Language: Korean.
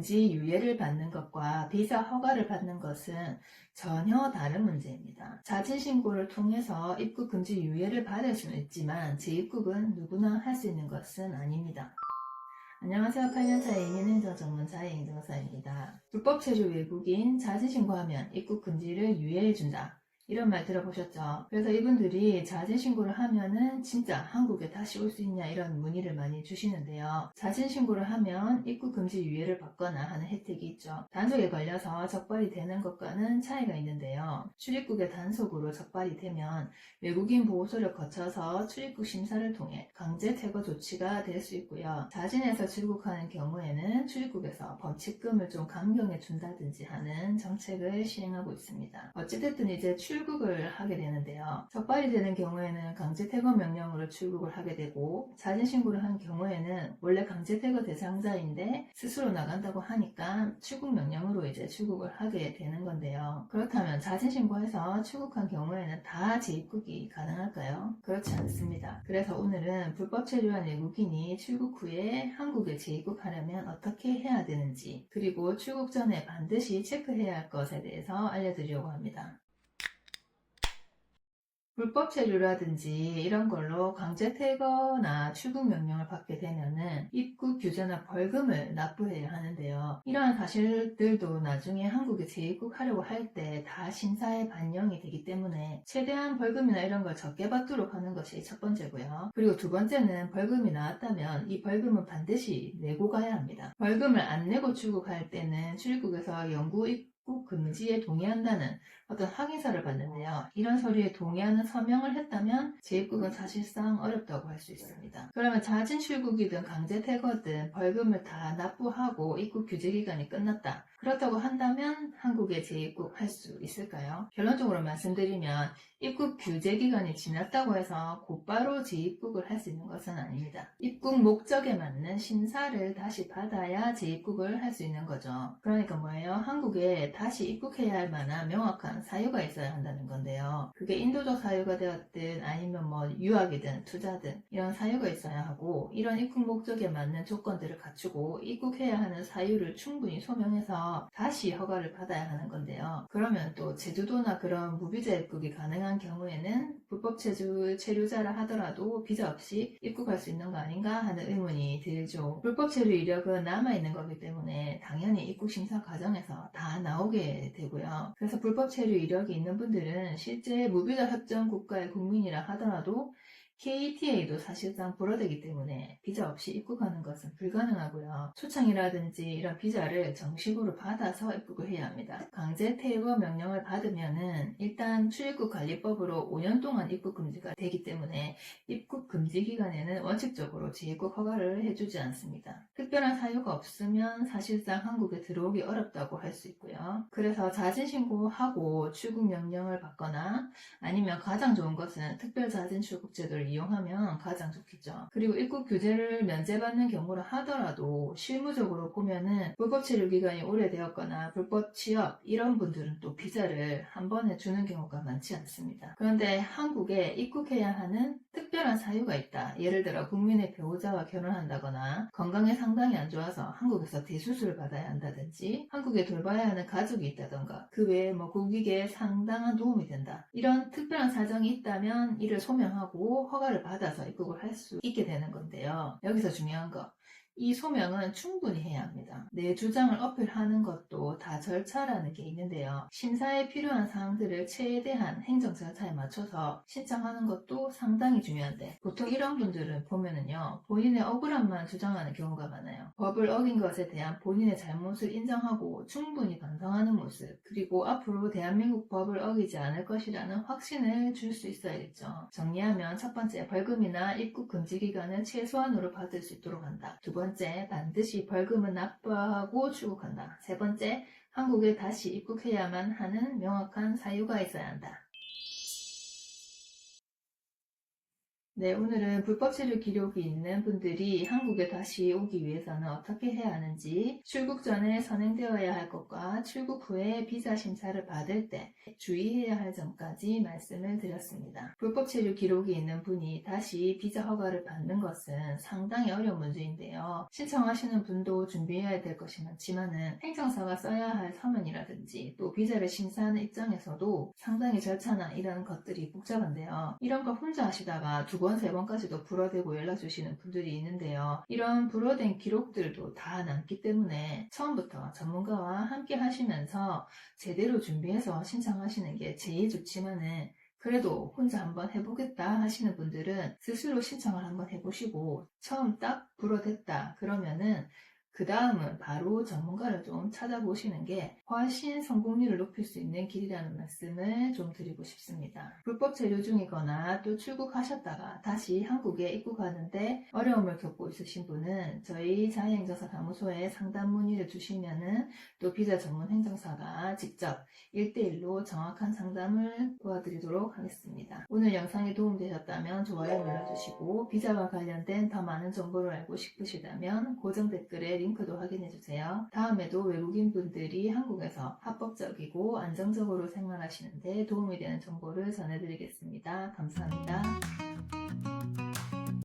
금지 유예를 받는 것과 비자 허가를 받는 것은 전혀 다른 문제입니다. 자진신고를 통해서 입국 금지 유예를 받을 수는 있지만 재입국은 누구나 할 수 있는 것은 아닙니다. 안녕하세요. 8년차 이민행정 전문자의 임정사입니다. 불법 체류 외국인 자진신고하면 입국 금지를 유예해준다. 이런 말 들어보셨죠? 그래서 이분들이 자진신고를 하면은 진짜 한국에 다시 올 수 있냐 이런 문의를 많이 주시는데요. 자진신고를 하면 입국금지 유예를 받거나 하는 혜택이 있죠. 단속에 걸려서 적발이 되는 것과는 차이가 있는데요. 출입국에 단속으로 적발이 되면 외국인 보호소를 거쳐서 출입국 심사를 통해 강제 퇴거 조치가 될 수 있고요. 자진해서 출국하는 경우에는 출입국에서 범칙금을 좀 감경해 준다든지 하는 정책을 시행하고 있습니다. 어찌됐든 이제 출국을 하게 되는데요. 적발이 되는 경우에는 강제 퇴거 명령으로 출국을 하게 되고, 자진신고를 한 경우에는 원래 강제 퇴거 대상자인데 스스로 나간다고 하니까 출국 명령으로 이제 출국을 하게 되는 건데요. 그렇다면 자진신고해서 출국한 경우에는 다 재입국이 가능할까요? 그렇지 않습니다. 그래서 오늘은 불법 체류한 외국인이 출국 후에 한국에 재입국하려면 어떻게 해야 되는지, 그리고 출국 전에 반드시 체크해야 할 것에 대해서 알려드리려고 합니다. 불법 체류라든지 이런 걸로 강제 퇴거나 출국 명령을 받게 되면은 입국 규제나 벌금을 납부해야 하는데요. 이러한 사실들도 나중에 한국에 재입국하려고 할 때 다 심사에 반영이 되기 때문에 최대한 벌금이나 이런 걸 적게 받도록 하는 것이 첫 번째고요. 그리고 두 번째는 벌금이 나왔다면 이 벌금은 반드시 내고 가야 합니다. 벌금을 안 내고 출국할 때는 출입국에서 영구 입국 금지에 동의한다는 어떤 확인서를 받는데요. 이런 서류에 동의하는 서명을 했다면 재입국은 사실상 어렵다고 할 수 있습니다. 그러면 자진 출국이든 강제 퇴거든 벌금을 다 납부하고 입국 규제 기간이 끝났다. 그렇다고 한다면 한국에 재입국할 수 있을까요? 결론적으로 말씀드리면 입국 규제 기간이 지났다고 해서 곧바로 재입국을 할 수 있는 것은 아닙니다. 입국 목적에 맞는 심사를 다시 받아야 재입국을 할 수 있는 거죠. 그러니까 뭐예요? 한국에 다시 입국해야 할 만한 명확한 사유가 있어야 한다는 건데요. 그게 인도적 사유가 되었든 아니면 뭐 유학이든 투자든 이런 사유가 있어야 하고, 이런 입국 목적에 맞는 조건들을 갖추고 입국해야 하는 사유를 충분히 소명해서 다시 허가를 받아야 하는 건데요. 그러면 또 제주도나 그런 무비자 입국이 가능한 경우에는 불법 체류자라 하더라도 비자 없이 입국할 수 있는 거 아닌가 하는 의문이 들죠. 불법 체류 이력은 남아있는 거기 때문에 당연히 입국 심사 과정에서 다 나오게 되고요. 그래서 불법 체류 이력이 있는 분들은 실제 무비자 협정 국가의 국민이라 하더라도 KETA도 사실상 불허되기 때문에 비자 없이 입국하는 것은 불가능하고요. 초청이라든지 이런 비자를 정식으로 받아서 입국을 해야 합니다. 강제 퇴거 명령을 받으면은 일단 출입국관리법으로 5년 동안 입국 금지가 되기 때문에 입국 금지 기간에는 원칙적으로 재입국 허가를 해주지 않습니다. 특별한 사유가 없으면 사실상 한국에 들어오기 어렵다고 할 수 있고요. 그래서 자진신고하고 출국 명령을 받거나 아니면 가장 좋은 것은 특별자진출국제도를 이용하면 가장 좋겠죠. 그리고 입국 규제를 면제받는 경우라 하더라도 실무적으로 보면은 불법 체류 기간이 오래되었거나 불법 취업 이런 분들은 또 비자를 한 번에 주는 경우가 많지 않습니다. 그런데 한국에 입국해야 하는 특별한 사유가 있다. 예를 들어 국민의 배우자와 결혼한다거나 건강에 상당히 안 좋아서 한국에서 대수술을 받아야 한다든지 한국에 돌봐야 하는 가족이 있다던가 그 외에 뭐 국익에 상당한 도움이 된다. 이런 특별한 사정이 있다면 이를 소명하고 허가를 받아서 입국을 할 수 있게 되는 건데요. 여기서 중요한 거. 이 소명은 충분히 해야 합니다. 내 주장을 어필하는 것도 다 절차라는 게 있는데요. 심사에 필요한 사항들을 최대한 행정 절차에 맞춰서 신청하는 것도 상당히 중요한데, 보통 이런 분들은 보면은요, 본인의 억울함만 주장하는 경우가 많아요. 법을 어긴 것에 대한 본인의 잘못을 인정하고 충분히 반성하는 모습, 그리고 앞으로 대한민국 법을 어기지 않을 것이라는 확신을 줄 수 있어야겠죠. 정리하면 첫 번째, 벌금이나 입국 금지 기간을 최소한으로 받을 수 있도록 한다. 두 번째, 반드시 벌금은 납부하고 출국한다. 세 번째, 한국에 다시 입국해야만 하는 명확한 사유가 있어야 한다. 네, 오늘은 불법 체류 기록이 있는 분들이 한국에 다시 오기 위해서는 어떻게 해야 하는지, 출국 전에 선행되어야 할 것과 출국 후에 비자 심사를 받을 때 주의해야 할 점까지 말씀을 드렸습니다. 불법 체류 기록이 있는 분이 다시 비자 허가를 받는 것은 상당히 어려운 문제인데요. 신청하시는 분도 준비해야 될 것이 많지만은 행정사가 써야 할 서면이라든지 또 비자를 심사하는 입장에서도 상당히 절차나 이런 것들이 복잡한데요. 이런 거 혼자 하시다가 두 번, 세 번까지도 불어대고 연락 주시는 분들이 있는데요. 이런 불어된 기록들도 다 남기 때문에 처음부터 전문가와 함께 하시면서 제대로 준비해서 신청하시는 게 제일 좋지만은 그래도 혼자 한번 해보겠다 하시는 분들은 스스로 신청을 한번 해보시고 처음 딱 불어댔다 그러면은 그 다음은 바로 전문가를 좀 찾아보시는 게 훨씬 성공률을 높일 수 있는 길이라는 말씀을 좀 드리고 싶습니다. 불법 체류 중이거나 또 출국하셨다가 다시 한국에 입국하는데 어려움을 겪고 있으신 분은 저희 자유행정사 사무소에 상담 문의를 주시면은 또 비자 전문 행정사가 직접 1대1로 정확한 상담을 도와드리도록 하겠습니다. 오늘 영상이 도움되셨다면 좋아요 눌러주시고 비자와 관련된 더 많은 정보를 알고 싶으시다면 고정 댓글에 링크도 확인해주세요. 다음에도 외국인 분들이 한국에서 합법적이고 안정적으로 생활하시는데 도움이 되는 정보를 전해드리겠습니다. 감사합니다.